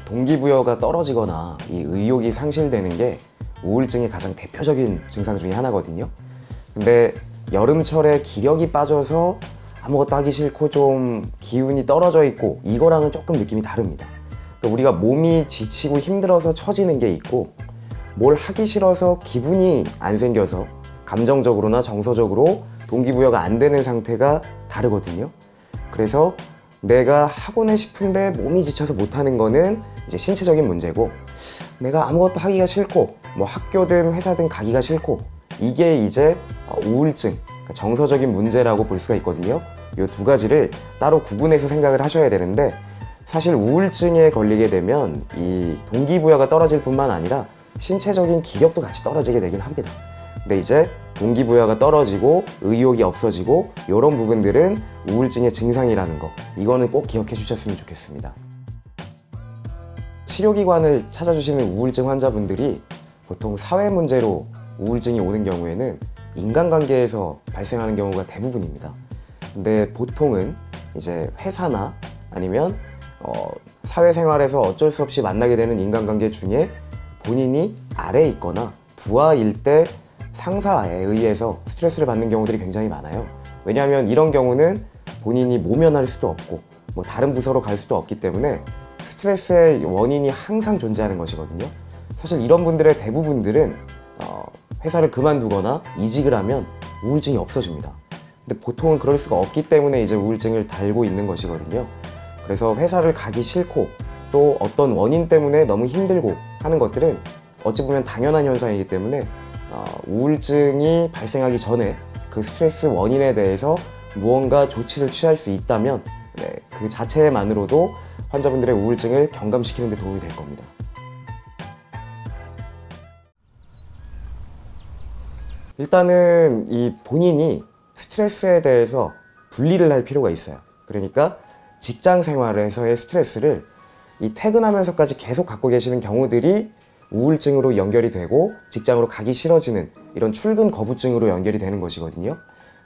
동기부여가 떨어지거나 이 의욕이 상실되는 게 우울증의 가장 대표적인 증상 중에 하나거든요. 근데 여름철에 기력이 빠져서 아무것도 하기 싫고 좀 기운이 떨어져 있고 이거랑은 조금 느낌이 다릅니다. 그러니까 우리가 몸이 지치고 힘들어서 처지는 게 있고 뭘 하기 싫어서 기분이 안 생겨서 감정적으로나 정서적으로 동기부여가 안 되는 상태가 다르거든요. 그래서 내가 하고는 싶은데 몸이 지쳐서 못하는 거는 이제 신체적인 문제고, 내가 아무것도 하기가 싫고 뭐 학교든 회사든 가기가 싫고 이게 이제 우울증, 그러니까 정서적인 문제라고 볼 수가 있거든요. 이 두 가지를 따로 구분해서 생각을 하셔야 되는데, 사실 우울증에 걸리게 되면 이 동기부여가 떨어질 뿐만 아니라 신체적인 기력도 같이 떨어지게 되긴 합니다. 근데 이제 동기부여가 떨어지고 의욕이 없어지고 이런 부분들은 우울증의 증상이라는 거, 이거는 꼭 기억해 주셨으면 좋겠습니다. 치료기관을 찾아주시는 우울증 환자분들이 보통 사회 문제로 우울증이 오는 경우에는 인간관계에서 발생하는 경우가 대부분입니다. 근데 보통은 이제 회사나 아니면 사회생활에서 어쩔 수 없이 만나게 되는 인간관계 중에 본인이 아래에 있거나 부하일 때 상사에 의해서 스트레스를 받는 경우들이 굉장히 많아요. 왜냐하면 이런 경우는 본인이 모면할 수도 없고 뭐 다른 부서로 갈 수도 없기 때문에 스트레스의 원인이 항상 존재하는 것이거든요. 사실 이런 분들의 대부분들은 회사를 그만두거나 이직을 하면 우울증이 없어집니다. 근데 보통은 그럴 수가 없기 때문에 이제 우울증을 달고 있는 것이거든요. 그래서 회사를 가기 싫고 또 어떤 원인 때문에 너무 힘들고 하는 것들은 어찌 보면 당연한 현상이기 때문에 우울증이 발생하기 전에 그 스트레스 원인에 대해서 무언가 조치를 취할 수 있다면 그 자체만으로도 환자분들의 우울증을 경감시키는 데 도움이 될 겁니다. 일단은 이 본인이 스트레스에 대해서 분리를 할 필요가 있어요. 그러니까 직장 생활에서의 스트레스를 이 퇴근하면서까지 계속 갖고 계시는 경우들이 우울증으로 연결이 되고 직장으로 가기 싫어지는 이런 출근 거부증으로 연결이 되는 것이거든요.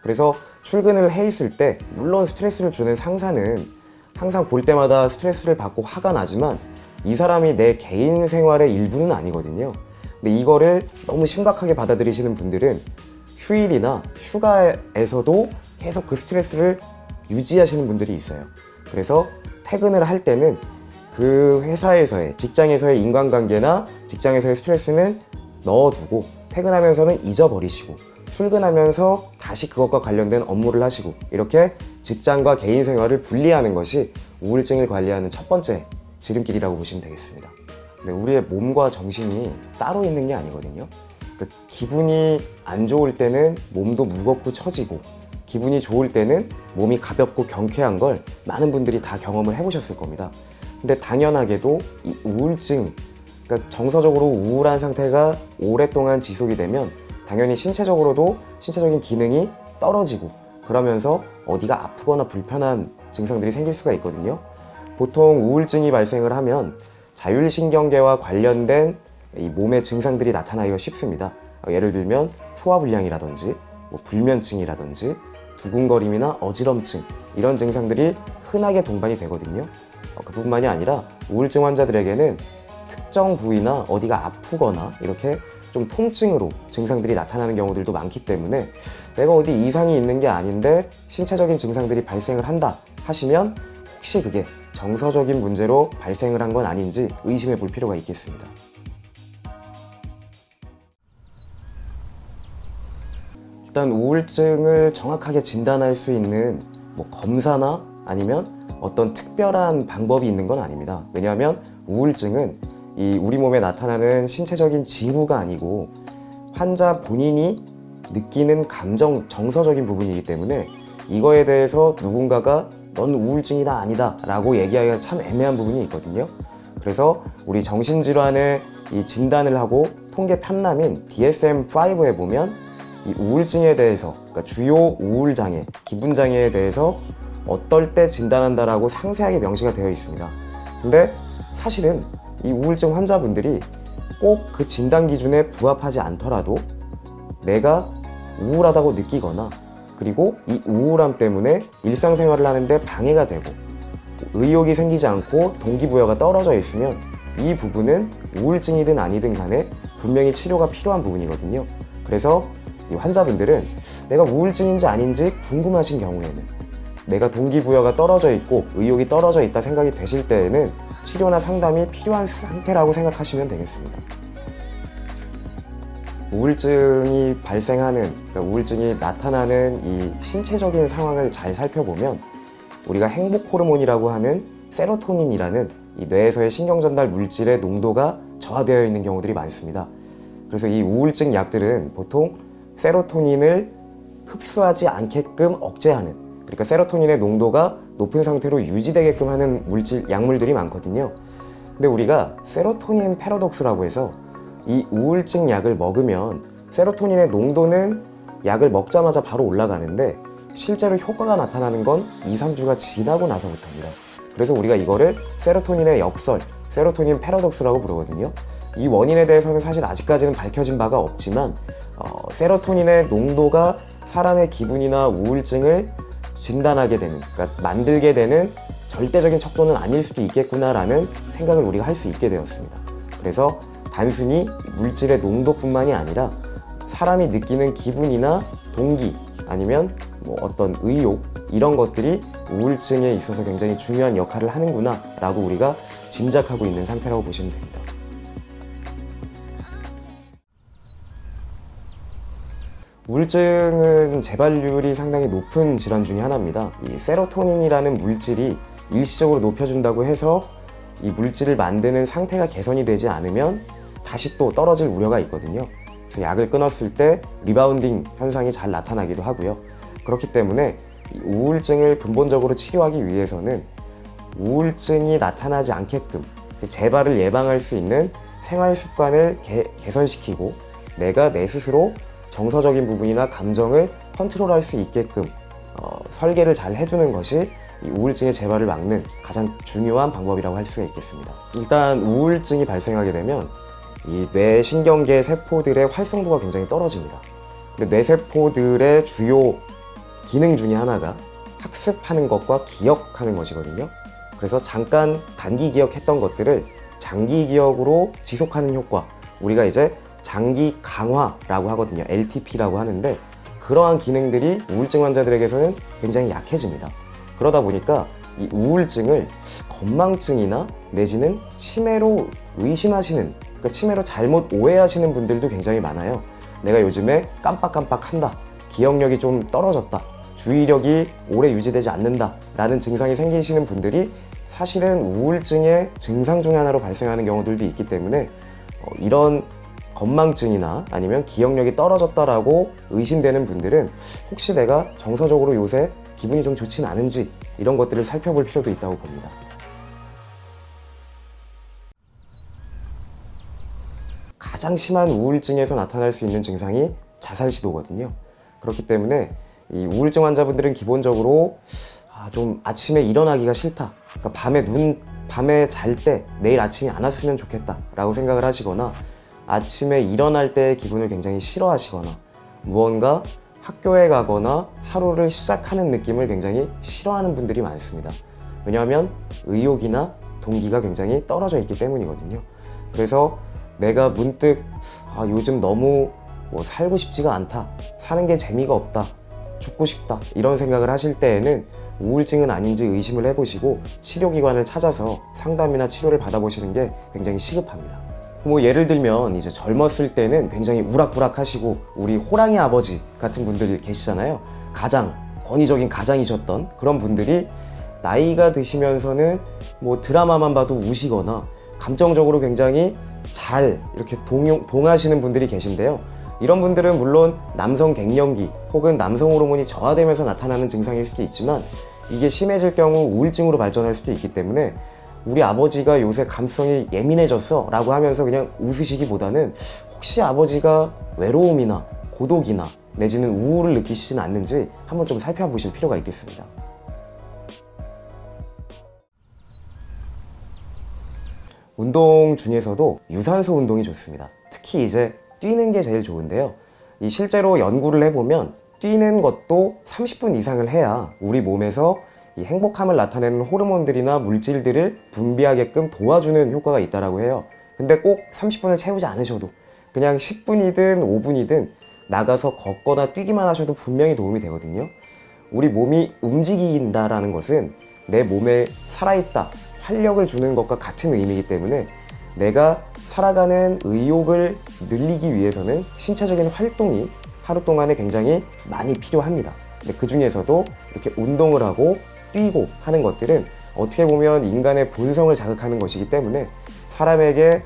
그래서 출근을 해 있을 때 물론 스트레스를 주는 상사는 항상 볼 때마다 스트레스를 받고 화가 나지만 이 사람이 내 개인 생활의 일부는 아니거든요. 근데 이거를 너무 심각하게 받아들이시는 분들은 휴일이나 휴가에서도 계속 그 스트레스를 유지하시는 분들이 있어요. 그래서 퇴근을 할 때는 그 회사에서의, 직장에서의 인간관계나 직장에서의 스트레스는 넣어두고 퇴근하면서는 잊어버리시고 출근하면서 다시 그것과 관련된 업무를 하시고, 이렇게 직장과 개인 생활을 분리하는 것이 우울증을 관리하는 첫 번째 지름길이라고 보시면 되겠습니다. 근데 우리의 몸과 정신이 따로 있는 게 아니거든요. 그러니까 기분이 안 좋을 때는 몸도 무겁고 처지고, 기분이 좋을 때는 몸이 가볍고 경쾌한 걸 많은 분들이 다 경험을 해보셨을 겁니다. 근데 당연하게도 이 우울증, 그러니까 정서적으로 우울한 상태가 오랫동안 지속이 되면 당연히 신체적으로도 신체적인 기능이 떨어지고, 그러면서 어디가 아프거나 불편한 증상들이 생길 수가 있거든요. 보통 우울증이 발생을 하면 자율신경계와 관련된 이 몸의 증상들이 나타나기가 쉽습니다. 예를 들면 소화불량이라든지 불면증이라든지 두근거림이나 어지럼증, 이런 증상들이 흔하게 동반이 되거든요. 그뿐만이 아니라 우울증 환자들에게는 특정 부위나 어디가 아프거나 이렇게 좀 통증으로 증상들이 나타나는 경우들도 많기 때문에 내가 어디 이상이 있는 게 아닌데 신체적인 증상들이 발생을 한다 하시면 혹시 그게 정서적인 문제로 발생을 한 건 아닌지 의심해 볼 필요가 있겠습니다. 일단 우울증을 정확하게 진단할 수 있는 검사나 아니면 어떤 특별한 방법이 있는 건 아닙니다. 왜냐하면 우울증은 이 우리 몸에 나타나는 신체적인 징후가 아니고 환자 본인이 느끼는 감정, 정서적인 부분이기 때문에 이거에 대해서 누군가가 넌 우울증이다 아니다 라고 얘기하기가 참 애매한 부분이 있거든요. 그래서 우리 정신질환의 이 진단을 하고 통계 편람인 DSM-5에 보면 이 우울증에 대해서, 그러니까 주요 우울장애, 기분장애에 대해서 어떨 때 진단한다라고 상세하게 명시가 되어 있습니다. 근데 사실은 이 우울증 환자분들이 꼭 그 진단 기준에 부합하지 않더라도 내가 우울하다고 느끼거나, 그리고 이 우울함 때문에 일상생활을 하는데 방해가 되고 의욕이 생기지 않고 동기부여가 떨어져 있으면 이 부분은 우울증이든 아니든 간에 분명히 치료가 필요한 부분이거든요. 그래서 이 환자분들은 내가 우울증인지 아닌지 궁금하신 경우에는, 내가 동기부여가 떨어져 있고 의욕이 떨어져 있다 생각이 되실 때에는 치료나 상담이 필요한 상태라고 생각하시면 되겠습니다. 우울증이 발생하는, 그러니까 우울증이 나타나는 이 신체적인 상황을 잘 살펴보면 우리가 행복 호르몬이라고 하는 세로토닌이라는 이 뇌에서의 신경전달 물질의 농도가 저하되어 있는 경우들이 많습니다. 그래서 이 우울증 약들은 보통 세로토닌을 흡수하지 않게끔 억제하는, 그러니까 세로토닌의 농도가 높은 상태로 유지되게끔 하는 약물들이 많거든요. 근데 우리가 세로토닌 패러독스라고 해서 이 우울증 약을 먹으면 세로토닌의 농도는 약을 먹자마자 바로 올라가는데 실제로 효과가 나타나는 건 2, 3주가 지나고 나서부터입니다. 그래서 우리가 이거를 세로토닌의 역설, 세로토닌 패러독스라고 부르거든요. 이 원인에 대해서는 사실 아직까지는 밝혀진 바가 없지만 세로토닌의 농도가 사람의 기분이나 우울증을 진단하게 되는, 그러니까 만들게 되는 절대적인 척도는 아닐 수도 있겠구나라는 생각을 우리가 할 수 있게 되었습니다. 그래서 단순히 물질의 농도뿐만이 아니라 사람이 느끼는 기분이나 동기 아니면 뭐 어떤 의욕, 이런 것들이 우울증에 있어서 굉장히 중요한 역할을 하는구나 라고 우리가 짐작하고 있는 상태라고 보시면 됩니다. 우울증은 재발률이 상당히 높은 질환 중에 하나입니다. 이 세로토닌이라는 물질이 일시적으로 높여준다고 해서 이 물질을 만드는 상태가 개선이 되지 않으면 다시 또 떨어질 우려가 있거든요. 그래서 약을 끊었을 때 리바운딩 현상이 잘 나타나기도 하고요. 그렇기 때문에 이 우울증을 근본적으로 치료하기 위해서는 우울증이 나타나지 않게끔 그 재발을 예방할 수 있는 생활 습관을 개선시키고 내가 내 스스로 정서적인 부분이나 감정을 컨트롤할 수 있게끔 설계를 잘 해주는 것이 이 우울증의 재발을 막는 가장 중요한 방법이라고 할 수가 있겠습니다. 일단 우울증이 발생하게 되면 이 뇌신경계 세포들의 활성도가 굉장히 떨어집니다. 근데 뇌세포들의 주요 기능 중에 하나가 학습하는 것과 기억하는 것이거든요. 그래서 잠깐 단기 기억했던 것들을 장기 기억으로 지속하는 효과, 우리가 이제 장기 강화라고 하거든요. LTP라고 하는데 그러한 기능들이 우울증 환자들에게서는 굉장히 약해집니다. 그러다 보니까 이 우울증을 건망증이나 내지는 치매로 의심하시는, 그러니까 치매로 잘못 오해하시는 분들도 굉장히 많아요. 내가 요즘에 깜빡깜빡한다, 기억력이 좀 떨어졌다, 주의력이 오래 유지되지 않는다 라는 증상이 생기시는 분들이 사실은 우울증의 증상 중 하나로 발생하는 경우들도 있기 때문에 이런 건망증이나 아니면 기억력이 떨어졌다라고 의심되는 분들은 혹시 내가 정서적으로 요새 기분이 좀 좋진 않은지 이런 것들을 살펴볼 필요도 있다고 봅니다. 가장 심한 우울증에서 나타날 수 있는 증상이 자살 시도거든요. 그렇기 때문에 이 우울증 환자분들은 기본적으로 좀 아침에 일어나기가 싫다, 그러니까 밤에 잘 때 내일 아침이 안 왔으면 좋겠다 라고 생각을 하시거나 아침에 일어날 때의 기분을 굉장히 싫어하시거나 무언가 학교에 가거나 하루를 시작하는 느낌을 굉장히 싫어하는 분들이 많습니다. 왜냐하면 의욕이나 동기가 굉장히 떨어져 있기 때문이거든요. 그래서 내가 문득 요즘 너무 살고 싶지가 않다, 사는 게 재미가 없다, 죽고 싶다 이런 생각을 하실 때에는 우울증은 아닌지 의심을 해보시고 치료기관을 찾아서 상담이나 치료를 받아보시는 게 굉장히 시급합니다. 예를 들면 이제 젊었을 때는 굉장히 우락부락하시고 우리 호랑이 아버지 같은 분들이 계시잖아요. 권위적인 가장이셨던 그런 분들이 나이가 드시면서는 드라마만 봐도 우시거나 감정적으로 굉장히 잘 이렇게 동하시는 분들이 계신데요. 이런 분들은 물론 남성 갱년기 혹은 남성 호르몬이 저하되면서 나타나는 증상일 수도 있지만 이게 심해질 경우 우울증으로 발전할 수도 있기 때문에 우리 아버지가 요새 감수성이 예민해졌어 라고 하면서 그냥 웃으시기보다는 혹시 아버지가 외로움이나 고독이나 내지는 우울을 느끼시진 않는지 한번 좀 살펴보실 필요가 있겠습니다. 운동 중에서도 유산소 운동이 좋습니다. 특히 이제 뛰는 게 제일 좋은데요. 실제로 연구를 해보면 뛰는 것도 30분 이상을 해야 우리 몸에서 이 행복함을 나타내는 호르몬들이나 물질들을 분비하게끔 도와주는 효과가 있다고 해요. 근데 꼭 30분을 채우지 않으셔도 그냥 10분이든 5분이든 나가서 걷거나 뛰기만 하셔도 분명히 도움이 되거든요. 우리 몸이 움직인다라는 것은 내 몸에 살아있다, 활력을 주는 것과 같은 의미이기 때문에 내가 살아가는 의욕을 늘리기 위해서는 신체적인 활동이 하루 동안에 굉장히 많이 필요합니다. 근데 그 중에서도 이렇게 운동을 하고 뛰고 하는 것들은 어떻게 보면 인간의 본성을 자극하는 것이기 때문에 사람에게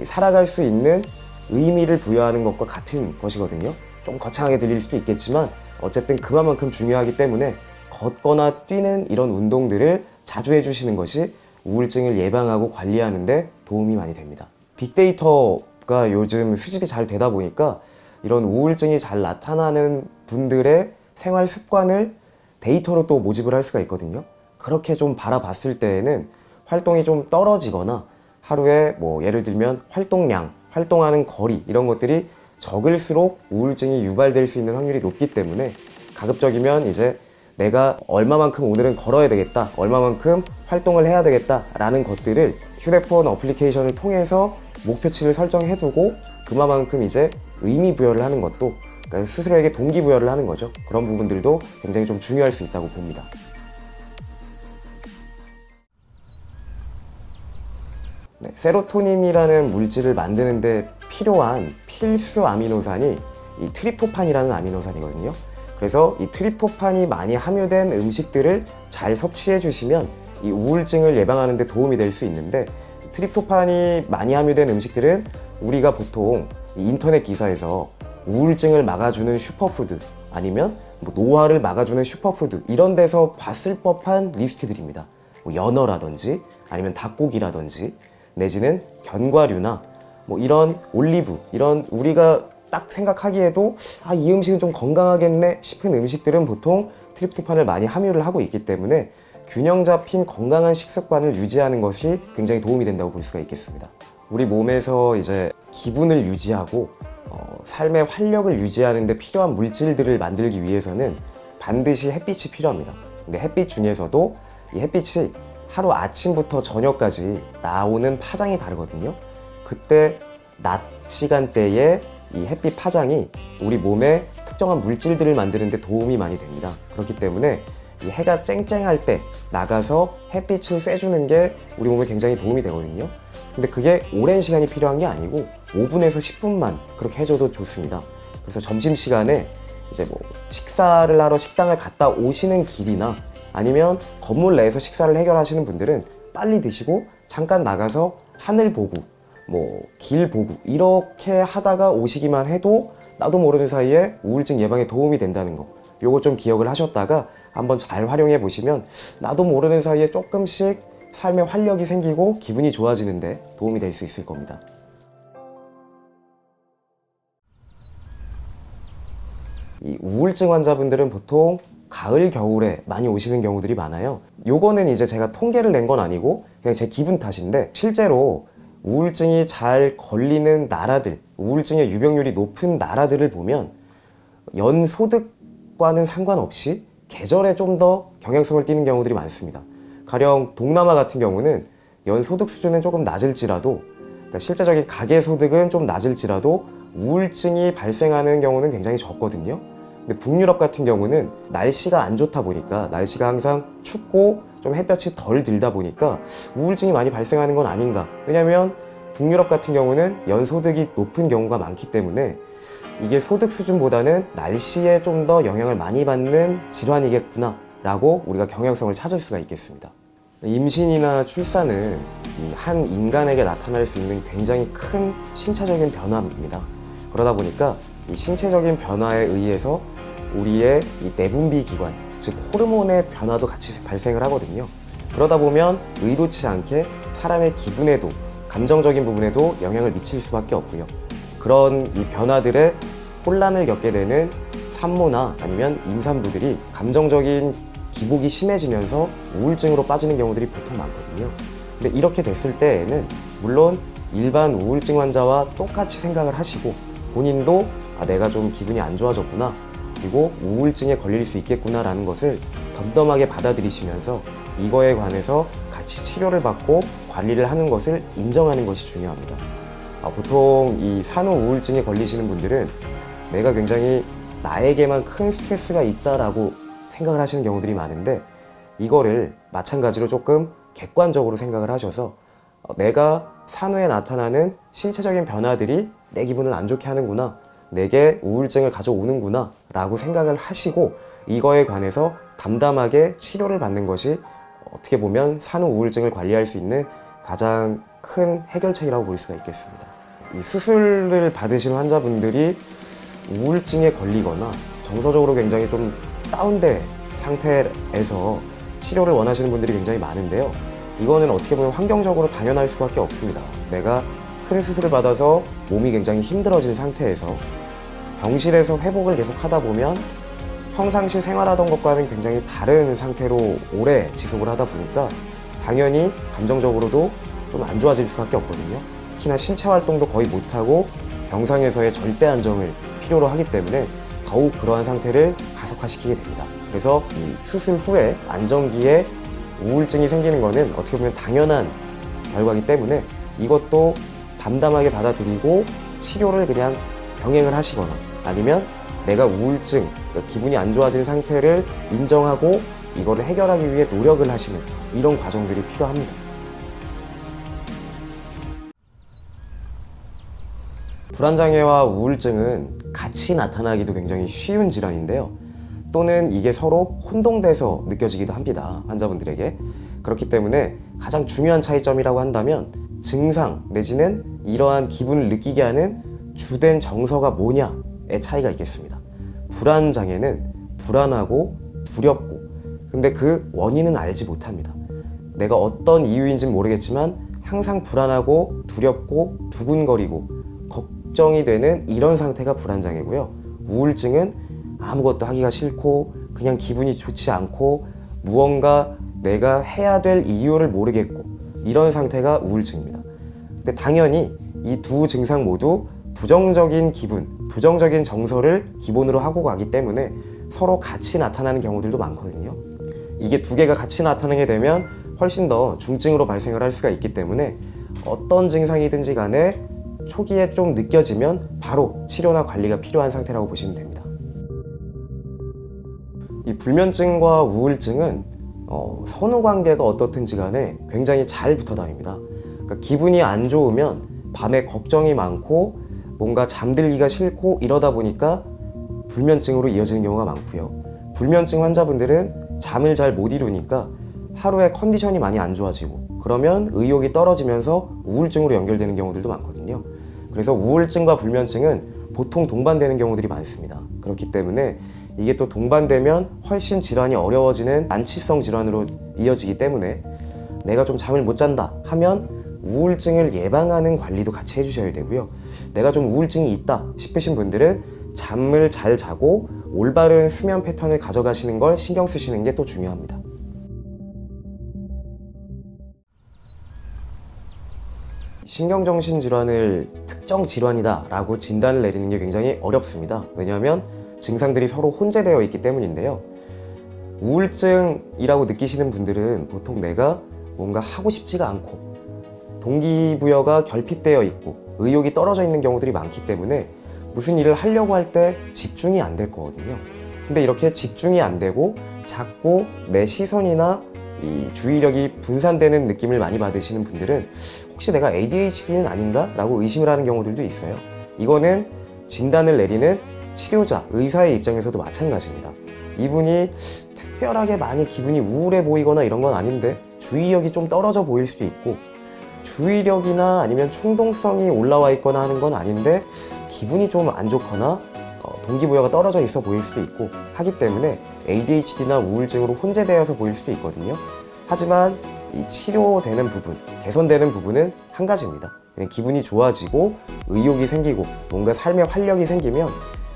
살아갈 수 있는 의미를 부여하는 것과 같은 것이거든요. 좀 거창하게 들릴 수도 있겠지만 어쨌든 그만큼 중요하기 때문에 걷거나 뛰는 이런 운동들을 자주 해주시는 것이 우울증을 예방하고 관리하는 데 도움이 많이 됩니다. 빅데이터가 요즘 수집이 잘 되다 보니까 이런 우울증이 잘 나타나는 분들의 생활 습관을 데이터로 또 모집을 할 수가 있거든요. 그렇게 좀 바라봤을 때에는 활동이 좀 떨어지거나 하루에 뭐 예를 들면 활동량, 활동하는 거리 이런 것들이 적을수록 우울증이 유발될 수 있는 확률이 높기 때문에 가급적이면 이제 내가 얼마만큼 오늘은 걸어야 되겠다, 얼마만큼 활동을 해야 되겠다 라는 것들을 휴대폰 어플리케이션을 통해서 목표치를 설정해두고 그만큼 이제 의미 부여를 하는 것도, 그러니까 스스로에게 동기부여를 하는 거죠. 그런 부분들도 굉장히 좀 중요할 수 있다고 봅니다. 네, 세로토닌이라는 물질을 만드는데 필요한 필수 아미노산이 이 트립토판이라는 아미노산이거든요. 그래서 이 트립토판이 많이 함유된 음식들을 잘 섭취해 주시면 이 우울증을 예방하는 데 도움이 될 수 있는데, 트립토판이 많이 함유된 음식들은 우리가 보통 이 인터넷 기사에서 우울증을 막아주는 슈퍼푸드 아니면 뭐 노화를 막아주는 슈퍼푸드 이런 데서 봤을 법한 리스트들입니다. 뭐 연어라든지 아니면 닭고기라든지 내지는 견과류나 뭐 이런 올리브, 이런 우리가 딱 생각하기에도 이 음식은 좀 건강하겠네 싶은 음식들은 보통 트립토판을 많이 함유를 하고 있기 때문에 균형 잡힌 건강한 식습관을 유지하는 것이 굉장히 도움이 된다고 볼 수가 있겠습니다. 우리 몸에서 이제 기분을 유지하고 삶의 활력을 유지하는 데 필요한 물질들을 만들기 위해서는 반드시 햇빛이 필요합니다. 근데 햇빛 중에서도 이 햇빛이 하루 아침부터 저녁까지 나오는 파장이 다르거든요. 그때 낮 시간대에 이 햇빛 파장이 우리 몸에 특정한 물질들을 만드는 데 도움이 많이 됩니다. 그렇기 때문에 이 해가 쨍쨍할 때 나가서 햇빛을 쐬주는 게 우리 몸에 굉장히 도움이 되거든요. 근데 그게 오랜 시간이 필요한 게 아니고 5분에서 10분만 그렇게 해줘도 좋습니다. 그래서 점심시간에 이제 뭐 식사를 하러 식당을 갔다 오시는 길이나 아니면 건물 내에서 식사를 해결하시는 분들은 빨리 드시고 잠깐 나가서 하늘 보고 뭐 길 보고 이렇게 하다가 오시기만 해도 나도 모르는 사이에 우울증 예방에 도움이 된다는 거, 요거 좀 기억을 하셨다가 한번 잘 활용해 보시면 나도 모르는 사이에 조금씩 삶에 활력이 생기고 기분이 좋아지는데 도움이 될 수 있을 겁니다. 이 우울증 환자분들은 보통 가을, 겨울에 많이 오시는 경우들이 많아요. 요거는 이제 제가 통계를 낸 건 아니고 그냥 제 기분 탓인데, 실제로 우울증이 잘 걸리는 나라들, 우울증의 유병률이 높은 나라들을 보면 연소득과는 상관없이 계절에 좀 더 경향성을 띠는 경우들이 많습니다. 가령 동남아 같은 경우는 연소득 수준은 조금 낮을지라도, 그러니까 실제적인 가계소득은 좀 낮을지라도 우울증이 발생하는 경우는 굉장히 적거든요. 근데 북유럽 같은 경우는 날씨가 안 좋다 보니까, 날씨가 항상 춥고 좀 햇볕이 덜 들다 보니까 우울증이 많이 발생하는 건 아닌가. 왜냐면 북유럽 같은 경우는 연소득이 높은 경우가 많기 때문에 이게 소득 수준보다는 날씨에 좀 더 영향을 많이 받는 질환이겠구나 라고 우리가 경향성을 찾을 수가 있겠습니다. 임신이나 출산은 한 인간에게 나타날 수 있는 굉장히 큰 신체적인 변화입니다. 그러다 보니까 이 신체적인 변화에 의해서 우리의 이 내분비 기관, 즉 호르몬의 변화도 같이 발생을 하거든요. 그러다 보면 의도치 않게 사람의 기분에도, 감정적인 부분에도 영향을 미칠 수밖에 없고요. 그런 이 변화들에 혼란을 겪게 되는 산모나 아니면 임산부들이 감정적인 기복이 심해지면서 우울증으로 빠지는 경우들이 보통 많거든요. 근데 이렇게 됐을 때에는 물론 일반 우울증 환자와 똑같이 생각을 하시고 본인도 내가 좀 기분이 안 좋아졌구나, 그리고 우울증에 걸릴 수 있겠구나 라는 것을 덤덤하게 받아들이시면서 이거에 관해서 같이 치료를 받고 관리를 하는 것을 인정하는 것이 중요합니다. 보통 이 산후 우울증에 걸리시는 분들은 내가 굉장히 나에게만 큰 스트레스가 있다라고 생각을 하시는 경우들이 많은데, 이거를 마찬가지로 조금 객관적으로 생각을 하셔서 내가 산후에 나타나는 신체적인 변화들이 내 기분을 안 좋게 하는구나, 내게 우울증을 가져오는구나 라고 생각을 하시고 이거에 관해서 담담하게 치료를 받는 것이 어떻게 보면 산후 우울증을 관리할 수 있는 가장 큰 해결책이라고 볼 수가 있겠습니다. 이 수술을 받으신 환자분들이 우울증에 걸리거나 정서적으로 굉장히 좀 다운된 상태에서 치료를 원하시는 분들이 굉장히 많은데요. 이거는 어떻게 보면 환경적으로 당연할 수밖에 없습니다. 내가 큰 수술을 받아서 몸이 굉장히 힘들어진 상태에서 병실에서 회복을 계속 하다 보면 평상시 생활하던 것과는 굉장히 다른 상태로 오래 지속을 하다 보니까 당연히 감정적으로도 좀 안 좋아질 수밖에 없거든요. 특히나 신체 활동도 거의 못하고 병상에서의 절대 안정을 필요로 하기 때문에 더욱 그러한 상태를 가속화시키게 됩니다. 그래서 이 수술 후에 안정기에 우울증이 생기는 것은 어떻게 보면 당연한 결과이기 때문에 이것도 담담하게 받아들이고 치료를 그냥 병행을 하시거나 아니면 내가 우울증, 그러니까 기분이 안 좋아진 상태를 인정하고 이거를 해결하기 위해 노력을 하시는 이런 과정들이 필요합니다. 불안장애와 우울증은 같이 나타나기도 굉장히 쉬운 질환인데요. 또는 이게 서로 혼동돼서 느껴지기도 합니다. 환자분들에게. 그렇기 때문에 가장 중요한 차이점이라고 한다면 증상 내지는 이러한 기분을 느끼게 하는 주된 정서가 뭐냐의 차이가 있겠습니다. 불안장애는 불안하고 두렵고, 근데 그 원인은 알지 못합니다. 내가 어떤 이유인지는 모르겠지만 항상 불안하고 두렵고 두근거리고 걱정이 되는 이런 상태가 불안장애고요. 우울증은 아무것도 하기가 싫고 그냥 기분이 좋지 않고 무언가 내가 해야 될 이유를 모르겠고 이런 상태가 우울증입니다. 근데 당연히 이 두 증상 모두 부정적인 기분, 부정적인 정서를 기본으로 하고 가기 때문에 서로 같이 나타나는 경우들도 많거든요. 이게 두 개가 같이 나타나게 되면 훨씬 더 중증으로 발생을 할 수가 있기 때문에 어떤 증상이든지 간에 초기에 좀 느껴지면 바로 치료나 관리가 필요한 상태라고 보시면 됩니다. 이 불면증과 우울증은 선후관계가 어떻든지 간에 굉장히 잘 붙어 다닙니다. 그러니까 기분이 안 좋으면 밤에 걱정이 많고 뭔가 잠들기가 싫고 이러다 보니까 불면증으로 이어지는 경우가 많고요. 불면증 환자분들은 잠을 잘 못 이루니까 하루에 컨디션이 많이 안 좋아지고 그러면 의욕이 떨어지면서 우울증으로 연결되는 경우들도 많거든요. 그래서 우울증과 불면증은 보통 동반되는 경우들이 많습니다. 그렇기 때문에 이게 또 동반되면 훨씬 질환이 어려워지는 만취성 질환으로 이어지기 때문에 내가 좀 잠을 못 잔다 하면 우울증을 예방하는 관리도 같이 해주셔야 되고요. 내가 좀 우울증이 있다 싶으신 분들은 잠을 잘 자고 올바른 수면 패턴을 가져가시는 걸 신경 쓰시는 게 또 중요합니다. 신경정신질환을 특정 질환이다 라고 진단을 내리는 게 굉장히 어렵습니다. 왜냐하면 증상들이 서로 혼재되어 있기 때문인데요. 우울증이라고 느끼시는 분들은 보통 내가 뭔가 하고 싶지가 않고 동기부여가 결핍되어 있고 의욕이 떨어져 있는 경우들이 많기 때문에 무슨 일을 하려고 할 때 집중이 안 될 거거든요. 근데 이렇게 집중이 안 되고 자꾸 내 시선이나 이 주의력이 분산되는 느낌을 많이 받으시는 분들은 혹시 내가 ADHD는 아닌가? 라고 의심을 하는 경우들도 있어요. 이거는 진단을 내리는 치료자, 의사의 입장에서도 마찬가지입니다. 이분이 특별하게 많이 기분이 우울해 보이거나 이런 건 아닌데 주의력이 좀 떨어져 보일 수도 있고 주의력이나 아니면 충동성이 올라와 있거나 하는 건 아닌데 기분이 좀 안 좋거나 동기부여가 떨어져 있어 보일 수도 있고 하기 때문에 ADHD나 우울증으로 혼재되어서 보일 수도 있거든요. 하지만 이 치료되는 부분, 개선되는 부분은 한 가지입니다. 그냥 기분이 좋아지고 의욕이 생기고 뭔가 삶에 활력이 생기면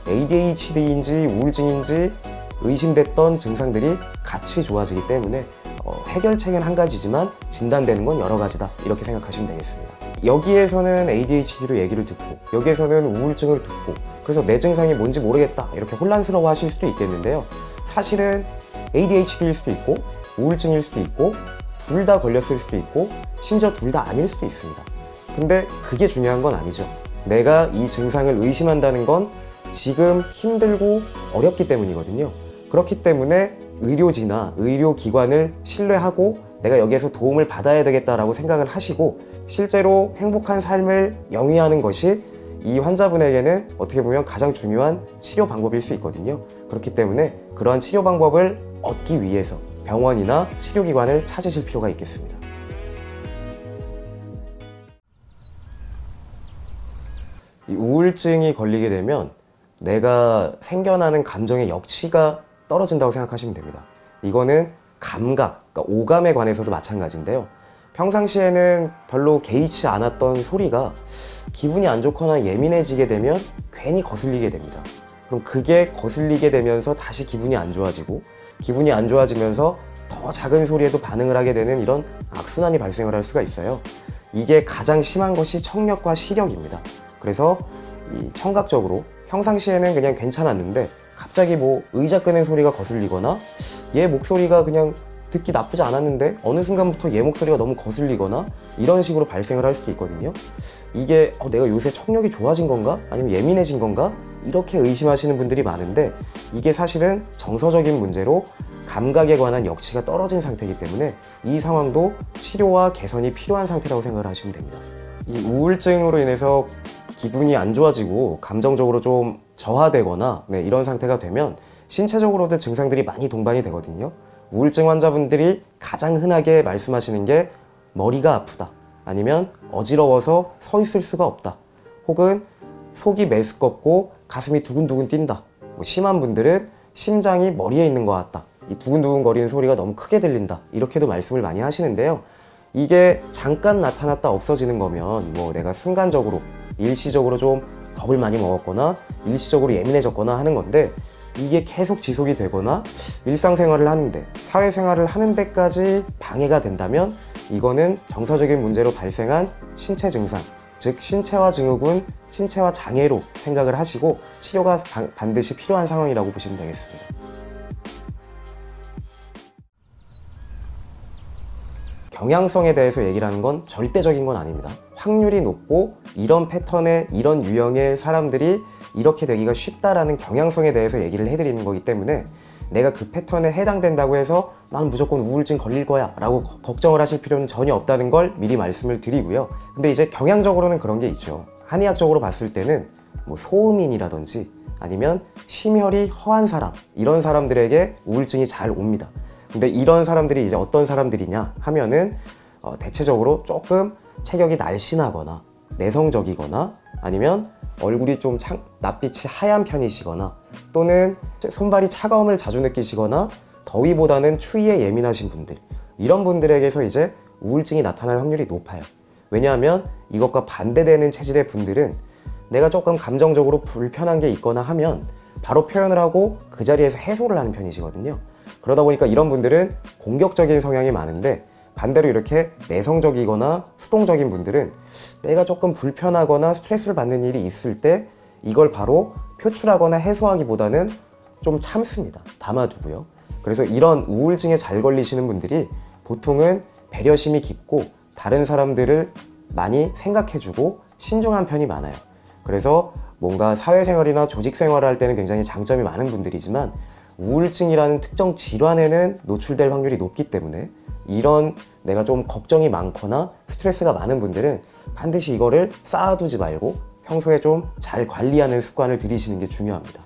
ADHD인지 우울증인지 의심됐던 증상들이 같이 좋아지기 때문에 해결책은 한 가지지만 진단되는 건 여러 가지다 이렇게 생각하시면 되겠습니다. 여기에서는 ADHD로 얘기를 듣고 여기에서는 우울증을 듣고 그래서 내 증상이 뭔지 모르겠다 이렇게 혼란스러워 하실 수도 있겠는데요. 사실은 ADHD일 수도 있고 우울증일 수도 있고 둘 다 걸렸을 수도 있고 심지어 둘 다 아닐 수도 있습니다. 근데 그게 중요한 건 아니죠. 내가 이 증상을 의심한다는 건 지금 힘들고 어렵기 때문이거든요. 그렇기 때문에 의료지나 의료기관을 신뢰하고 내가 여기에서 도움을 받아야 되겠다라고 생각을 하시고 실제로 행복한 삶을 영위하는 것이 이 환자분에게는 어떻게 보면 가장 중요한 치료 방법일 수 있거든요. 그렇기 때문에 그러한 치료 방법을 얻기 위해서 병원이나 치료기관을 찾으실 필요가 있겠습니다. 이 우울증이 걸리게 되면 내가 생겨나는 감정의 역치가 떨어진다고 생각하시면 됩니다. 이거는 감각, 그러니까 오감에 관해서도 마찬가지인데요. 평상시에는 별로 개의치 않았던 소리가 기분이 안 좋거나 예민해지게 되면 괜히 거슬리게 됩니다. 그럼 그게 거슬리게 되면서 다시 기분이 안 좋아지고 기분이 안 좋아지면서 더 작은 소리에도 반응을 하게 되는 이런 악순환이 발생을 할 수가 있어요. 이게 가장 심한 것이 청력과 시력입니다. 그래서 이 청각적으로 평상시에는 그냥 괜찮았는데 갑자기 뭐 의자 끄는 소리가 거슬리거나 얘 목소리가 그냥 듣기 나쁘지 않았는데 어느 순간부터 얘 목소리가 너무 거슬리거나 이런 식으로 발생을 할 수도 있거든요. 이게 내가 요새 청력이 좋아진 건가? 아니면 예민해진 건가? 이렇게 의심하시는 분들이 많은데 이게 사실은 정서적인 문제로 감각에 관한 역치가 떨어진 상태이기 때문에 이 상황도 치료와 개선이 필요한 상태라고 생각을 하시면 됩니다. 이 우울증으로 인해서 기분이 안 좋아지고 감정적으로 좀 저하되거나 이런 상태가 되면 신체적으로도 증상들이 많이 동반이 되거든요. 우울증 환자분들이 가장 흔하게 말씀하시는 게 머리가 아프다, 아니면 어지러워서 서 있을 수가 없다, 혹은 속이 메스껍고 가슴이 두근두근 뛴다. 심한 분들은 심장이 머리에 있는 것 같다, 이 두근두근 거리는 소리가 너무 크게 들린다, 이렇게도 말씀을 많이 하시는데요. 이게 잠깐 나타났다 없어지는 거면 뭐 내가 순간적으로 일시적으로 좀 겁을 많이 먹었거나 일시적으로 예민해졌거나 하는 건데 이게 계속 지속이 되거나 일상생활을 하는데 사회생활을 하는 데까지 방해가 된다면 이거는 정서적인 문제로 발생한 신체 증상, 즉 신체화 증후군, 신체화 장애로 생각을 하시고 치료가 반드시 필요한 상황이라고 보시면 되겠습니다. 경향성에 대해서 얘기를 하는 건 절대적인 건 아닙니다. 확률이 높고 이런 패턴의 이런 유형의 사람들이 이렇게 되기가 쉽다라는 경향성에 대해서 얘기를 해드리는 거기 때문에 내가 그 패턴에 해당된다고 해서 난 무조건 우울증 걸릴 거야 라고 걱정을 하실 필요는 전혀 없다는 걸 미리 말씀을 드리고요. 근데 이제 경향적으로는 그런 게 있죠. 한의학적으로 봤을 때는 뭐 소음인이라든지 아니면 심혈이 허한 사람, 이런 사람들에게 우울증이 잘 옵니다. 근데 이런 사람들이 이제 어떤 사람들이냐 하면은 대체적으로 조금 체격이 날씬하거나 내성적이거나 아니면 얼굴이 좀 낯빛이 하얀 편이시거나 또는 손발이 차가움을 자주 느끼시거나 더위보다는 추위에 예민하신 분들, 이런 분들에게서 이제 우울증이 나타날 확률이 높아요. 왜냐하면 이것과 반대되는 체질의 분들은 내가 조금 감정적으로 불편한 게 있거나 하면 바로 표현을 하고 그 자리에서 해소를 하는 편이시거든요. 그러다 보니까 이런 분들은 공격적인 성향이 많은데 반대로 이렇게 내성적이거나 수동적인 분들은 내가 조금 불편하거나 스트레스를 받는 일이 있을 때 이걸 바로 표출하거나 해소하기보다는 좀 참습니다. 담아두고요. 그래서 이런 우울증에 잘 걸리시는 분들이 보통은 배려심이 깊고 다른 사람들을 많이 생각해주고 신중한 편이 많아요. 그래서 뭔가 사회생활이나 조직생활을 할 때는 굉장히 장점이 많은 분들이지만 우울증이라는 특정 질환에는 노출될 확률이 높기 때문에 이런 내가 좀 걱정이 많거나 스트레스가 많은 분들은 반드시 이거를 쌓아두지 말고 평소에 좀 잘 관리하는 습관을 들이시는 게 중요합니다.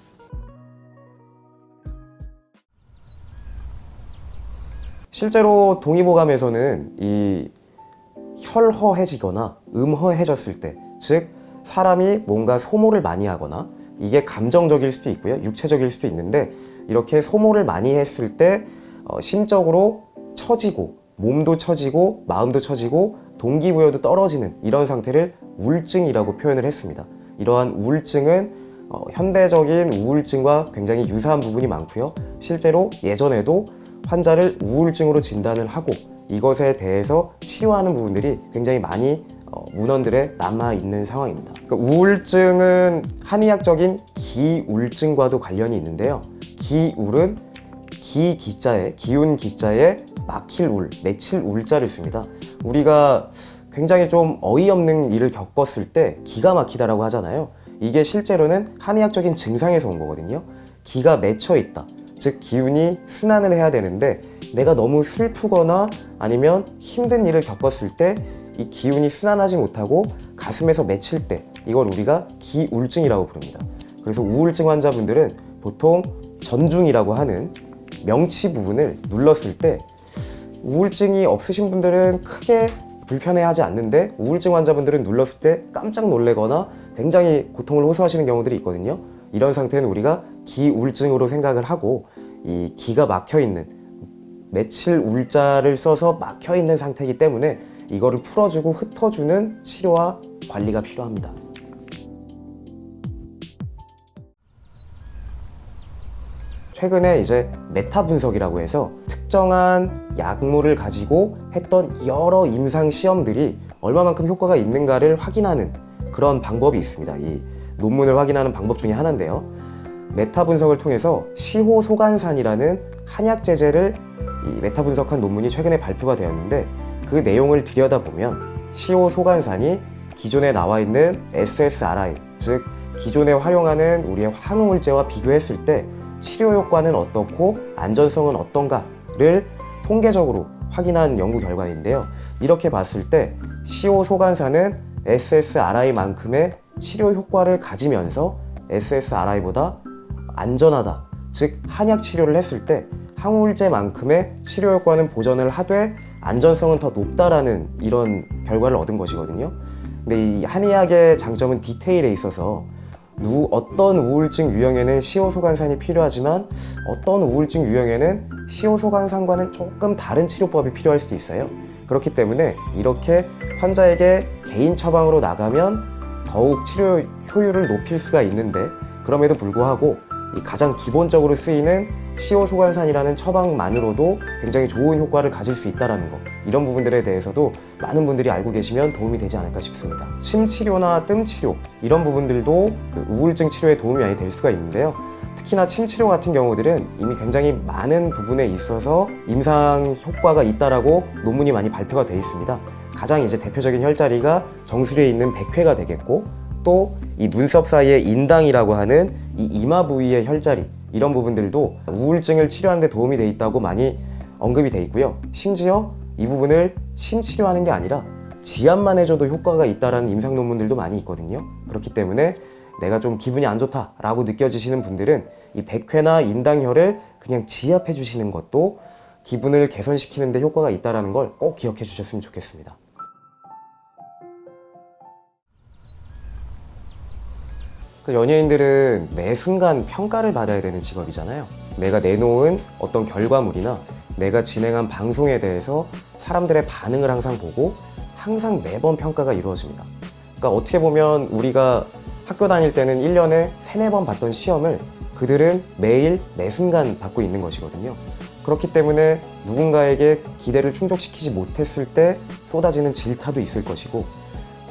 실제로 동의보감에서는 이 혈허해지거나 음허해졌을 때, 즉 사람이 뭔가 소모를 많이 하거나 이게 감정적일 수도 있고요, 육체적일 수도 있는데 이렇게 소모를 많이 했을 때 심적으로 처지고 몸도 처지고 마음도 처지고 동기부여도 떨어지는 이런 상태를 우울증이라고 표현을 했습니다. 이러한 우울증은 현대적인 우울증과 굉장히 유사한 부분이 많고요. 실제로 예전에도 환자를 우울증으로 진단을 하고 이것에 대해서 치료하는 부분들이 굉장히 많이 문헌들에 남아있는 상황입니다. 그러니까 우울증은 한의학적인 기울증과도 관련이 있는데요. 기울은 기자에 기운 기자에 막힐 울, 맺힐 울자를 씁니다. 우리가 굉장히 좀 어이없는 일을 겪었을 때 기가 막히다라고 하잖아요. 이게 실제로는 한의학적인 증상에서 온 거거든요. 기가 맺혀 있다. 즉 기운이 순환을 해야 되는데 내가 너무 슬프거나 아니면 힘든 일을 겪었을 때 이 기운이 순환하지 못하고 가슴에서 맺힐 때 이걸 우리가 기울증이라고 부릅니다. 그래서 우울증 환자분들은 보통 전중이라고 하는 명치 부분을 눌렀을 때 우울증이 없으신 분들은 크게 불편해하지 않는데 우울증 환자분들은 눌렀을 때 깜짝 놀래거나 굉장히 고통을 호소하시는 경우들이 있거든요. 이런 상태는 우리가 기울증으로 생각을 하고 이 기가 막혀있는 맺힐 울자를 써서 막혀있는 상태이기 때문에 이거를 풀어주고 흩어주는 치료와 관리가 필요합니다. 최근에 이제 메타 분석이라고 해서 특정한 약물을 가지고 했던 여러 임상 시험들이 얼마만큼 효과가 있는가를 확인하는 그런 방법이 있습니다. 이 논문을 확인하는 방법 중에 하나인데요. 메타 분석을 통해서 시호소간산이라는 한약 제제를 이 메타 분석한 논문이 최근에 발표가 되었는데 그 내용을 들여다보면 시호소간산이 기존에 나와 있는 SSRI, 즉 기존에 활용하는 우리의 항우울제와 비교했을 때 치료 효과는 어떻고 안전성은 어떤가를 통계적으로 확인한 연구 결과인데요. 이렇게 봤을 때 시호소간산은 SSRI만큼의 치료 효과를 가지면서 SSRI보다 안전하다. 즉 한약 치료를 했을 때 항우울제만큼의 치료 효과는 보전을 하되 안전성은 더 높다라는 이런 결과를 얻은 것이거든요. 근데 이 한의학의 장점은 디테일에 있어서 어떤 우울증 유형에는 시호소간산이 필요하지만 어떤 우울증 유형에는 시호소간산과는 조금 다른 치료법이 필요할 수도 있어요. 그렇기 때문에 이렇게 환자에게 개인 처방으로 나가면 더욱 치료 효율을 높일 수가 있는데 그럼에도 불구하고 이 가장 기본적으로 쓰이는 시호소간산이라는 처방만으로도 굉장히 좋은 효과를 가질 수 있다는 것, 이런 부분들에 대해서도 많은 분들이 알고 계시면 도움이 되지 않을까 싶습니다. 침 치료나 뜸 치료 이런 부분들도 그 우울증 치료에 도움이 많이 될 수가 있는데요. 특히나 침 치료 같은 경우들은 이미 굉장히 많은 부분에 있어서 임상 효과가 있다라고 논문이 많이 발표가 되어 있습니다. 가장 이제 대표적인 혈자리가 정수리에 있는 백회가 되겠고, 또 이 눈썹 사이에 인당이라고 하는 이 이마 부위의 혈자리, 이런 부분들도 우울증을 치료하는 데 도움이 돼 있다고 많이 언급이 돼 있고요. 심지어 이 부분을 침 치료하는 게 아니라 지압만 해줘도 효과가 있다라는 임상 논문들도 많이 있거든요. 그렇기 때문에 내가 좀 기분이 안 좋다라고 느껴지시는 분들은 이 백회나 인당혈을 그냥 지압해 주시는 것도 기분을 개선시키는 데 효과가 있다는 걸 꼭 기억해 주셨으면 좋겠습니다. 그 연예인들은 매 순간 평가를 받아야 되는 직업이잖아요. 내가 내놓은 어떤 결과물이나 내가 진행한 방송에 대해서 사람들의 반응을 항상 보고 항상 매번 평가가 이루어집니다. 그러니까 어떻게 보면 우리가 학교 다닐 때는 1년에 3-4번 봤던 시험을 그들은 매일 매 순간 받고 있는 것이거든요. 그렇기 때문에 누군가에게 기대를 충족시키지 못했을 때 쏟아지는 질타도 있을 것이고,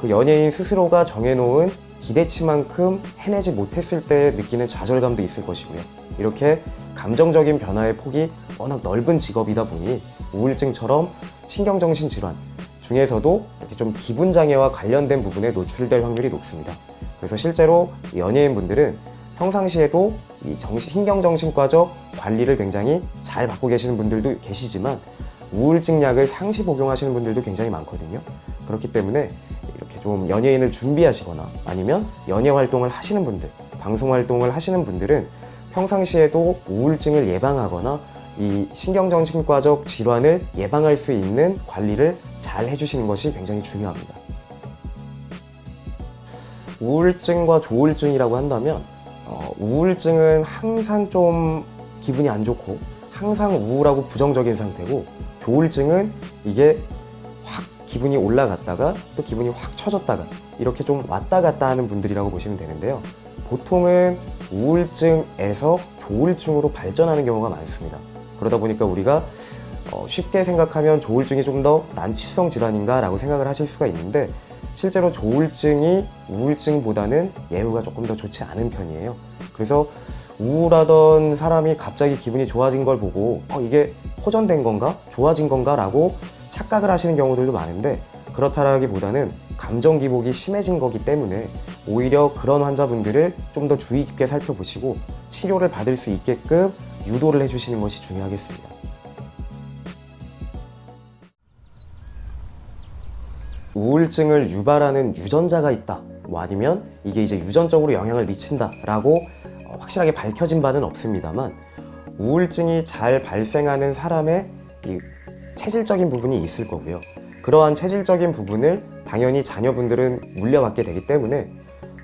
그 연예인 스스로가 정해놓은 기대치만큼 해내지 못했을 때 느끼는 좌절감도 있을 것이고요. 이렇게 감정적인 변화의 폭이 워낙 넓은 직업이다 보니 우울증처럼 신경정신질환 중에서도 이렇게 좀 기분장애와 관련된 부분에 노출될 확률이 높습니다. 그래서 실제로 연예인분들은 평상시에도 이 신경정신과적 관리를 굉장히 잘 받고 계시는 분들도 계시지만 우울증 약을 상시 복용하시는 분들도 굉장히 많거든요. 그렇기 때문에 이렇게 좀 연예인을 준비하시거나 아니면 연예 활동을 하시는 분들, 방송 활동을 하시는 분들은 평상시에도 우울증을 예방하거나 이 신경정신과적 질환을 예방할 수 있는 관리를 잘 해주시는 것이 굉장히 중요합니다. 우울증과 조울증이라고 한다면 우울증은 항상 좀 기분이 안 좋고 항상 우울하고 부정적인 상태고, 조울증은 이게 확 기분이 올라갔다가 또 기분이 확 처졌다가 이렇게 좀 왔다 갔다 하는 분들이라고 보시면 되는데요. 보통은 우울증에서 조울증으로 발전하는 경우가 많습니다. 그러다 보니까 우리가 쉽게 생각하면 조울증이 좀 더 난치성 질환인가 라고 생각을 하실 수가 있는데, 실제로 조울증이 우울증보다는 예후가 조금 더 좋지 않은 편이에요. 그래서 우울하던 사람이 갑자기 기분이 좋아진 걸 보고 이게 호전된 건가? 좋아진 건가? 라고 착각을 하시는 경우들도 많은데, 그렇다라기보다는 감정 기복이 심해진 거기 때문에 오히려 그런 환자분들을 좀 더 주의 깊게 살펴보시고 치료를 받을 수 있게끔 유도를 해주시는 것이 중요하겠습니다. 우울증을 유발하는 유전자가 있다, 아니면 이게 이제 유전적으로 영향을 미친다 라고 확실하게 밝혀진 바는 없습니다만, 우울증이 잘 발생하는 사람의 이 체질적인 부분이 있을 거고요. 그러한 체질적인 부분을 당연히 자녀분들은 물려받게 되기 때문에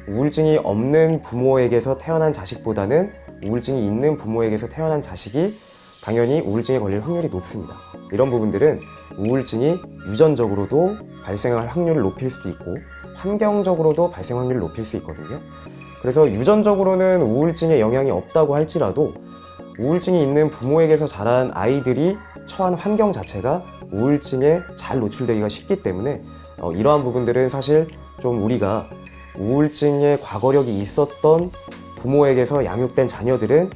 우울증이 없는 부모에게서 태어난 자식보다는 우울증이 있는 부모에게서 태어난 자식이 당연히 우울증에 걸릴 확률이 높습니다. 이런 부분들은 우울증이 유전적으로도 발생할 확률을 높일 수도 있고 환경적으로도 발생 확률을 높일 수 있거든요. 그래서 유전적으로는 우울증에 영향이 없다고 할지라도 우울증이 있는 부모에게서 자란 아이들이 처한 환경 자체가 우울증에 잘 노출되기가 쉽기 때문에 이러한 부분들은 사실 좀 우리가 우울증에 과거력이 있었던 부모에게서 양육된 자녀들은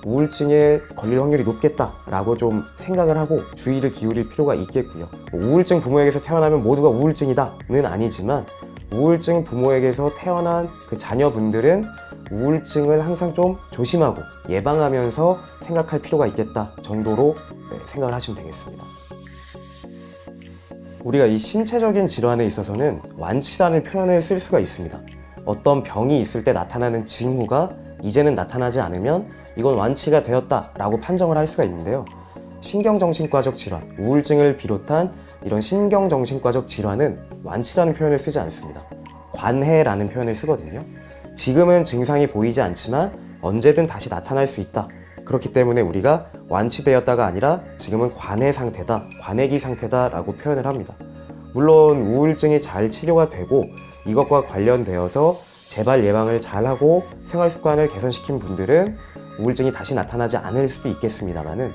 우울증에 걸릴 확률이 높겠다라고 좀 생각을 하고 주의를 기울일 필요가 있겠고요. 우울증 부모에게서 태어나면 모두가 우울증이다는 아니지만, 우울증 부모에게서 태어난 그 자녀분들은 우울증을 항상 좀 조심하고 예방하면서 생각할 필요가 있겠다 정도로 생각을 하시면 되겠습니다. 우리가 이 신체적인 질환에 있어서는 완치라는 표현을 쓸 수가 있습니다. 어떤 병이 있을 때 나타나는 징후가 이제는 나타나지 않으면 이건 완치가 되었다라고 판정을 할 수가 있는데요. 신경정신과적 질환, 우울증을 비롯한 이런 신경정신과적 질환은 완치라는 표현을 쓰지 않습니다. 관해라는 표현을 쓰거든요. 지금은 증상이 보이지 않지만 언제든 다시 나타날 수 있다. 그렇기 때문에 우리가 완치되었다가 아니라 지금은 관해 상태다, 관해기 상태다라고 표현을 합니다. 물론 우울증이 잘 치료가 되고 이것과 관련되어서 재발 예방을 잘하고 생활 습관을 개선시킨 분들은 우울증이 다시 나타나지 않을 수도 있겠습니다만은,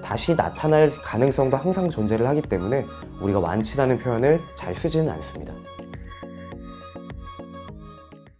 다시 나타날 가능성도 항상 존재를 하기 때문에 우리가 완치라는 표현을 잘 쓰지는 않습니다.